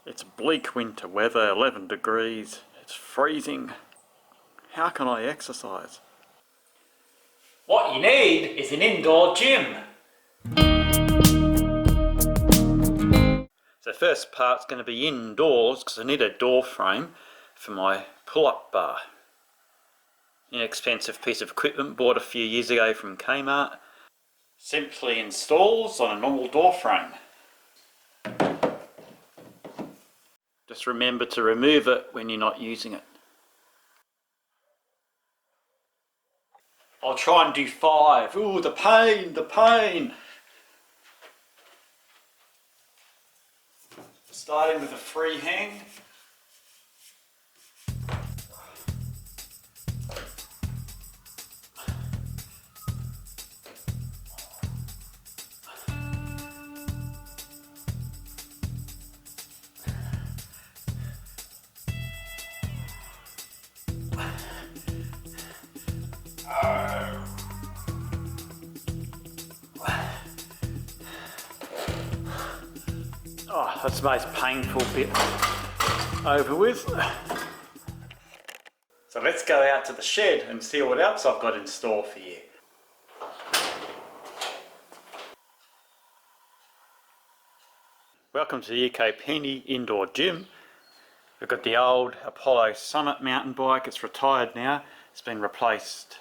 It's bleak winter weather, 11 degrees, it's freezing. How can I exercise? What you need is an indoor gym. So the first part's going to be indoors because I need a door frame for my pull-up bar. Inexpensive piece of equipment bought a few years ago from Kmart. Simply installs on a normal door frame. Just remember to remove it when you're not using it. I'll try and do 5. Ooh, the pain, the pain. Starting with a free hang. Oh, that's the most painful bit over with. So let's go out to the shed and see what else I've got in store for you. Welcome to the ecopenny indoor gym. We've got the old Apollo Summit mountain bike. It's retired now. It's been replaced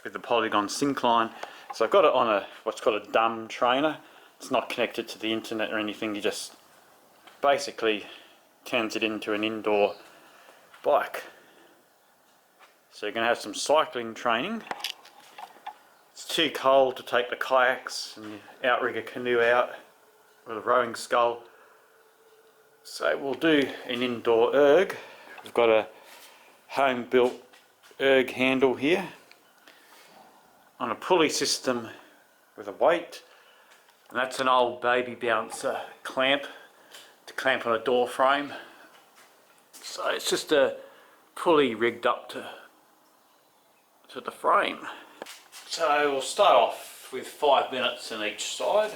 with the Polygon Syncline. So I've got it on what's called a dumb trainer. It's not connected to the internet or anything. You just basically turns it into an indoor bike. So you're going to have some cycling training. It's too cold to take the kayaks and outrigger canoe out with a rowing scull. So we'll do an indoor erg. We've got a home built erg handle here on a pulley system with a weight, and that's an old baby bouncer clamp to clamp on a door frame. So it's just a pulley rigged up to the frame. So we'll start off with 5 minutes on each side.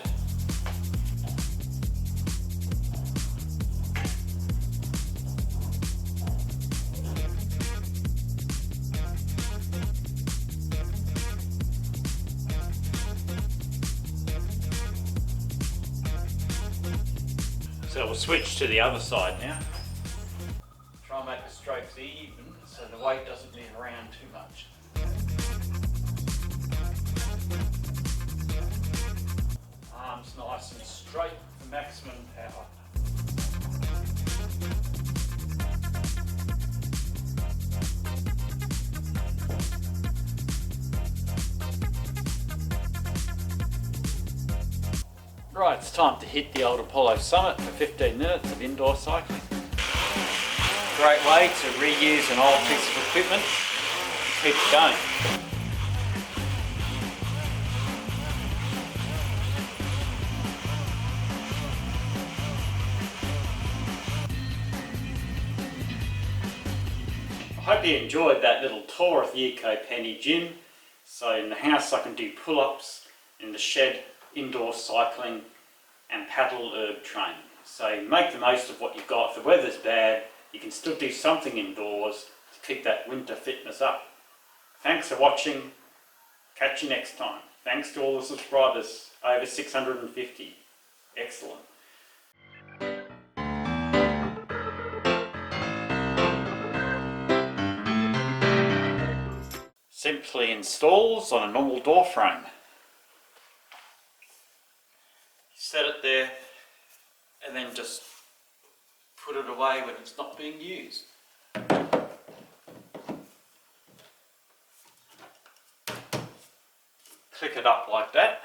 So we'll switch to the other side now. Try and make the strokes even so the weight doesn't move around too much. Arms nice and straight for maximum power. Right, it's time to hit the old Apollo Summit for 15 minutes of indoor cycling. Great way to reuse an old piece of equipment and keep it going. I hope you enjoyed that little tour of the ecopenny gym. So in the house I can do pull-ups, in the shed indoor cycling and paddle erg training. So make the most of what you've got. If the weather's bad, you can still do something indoors to keep that winter fitness up. Thanks for watching. Catch you next time. Thanks to all the subscribers, over 650. Excellent. Simply installs on a normal door frame. Set it there and then just put it away when it's not being used. Click it up like that.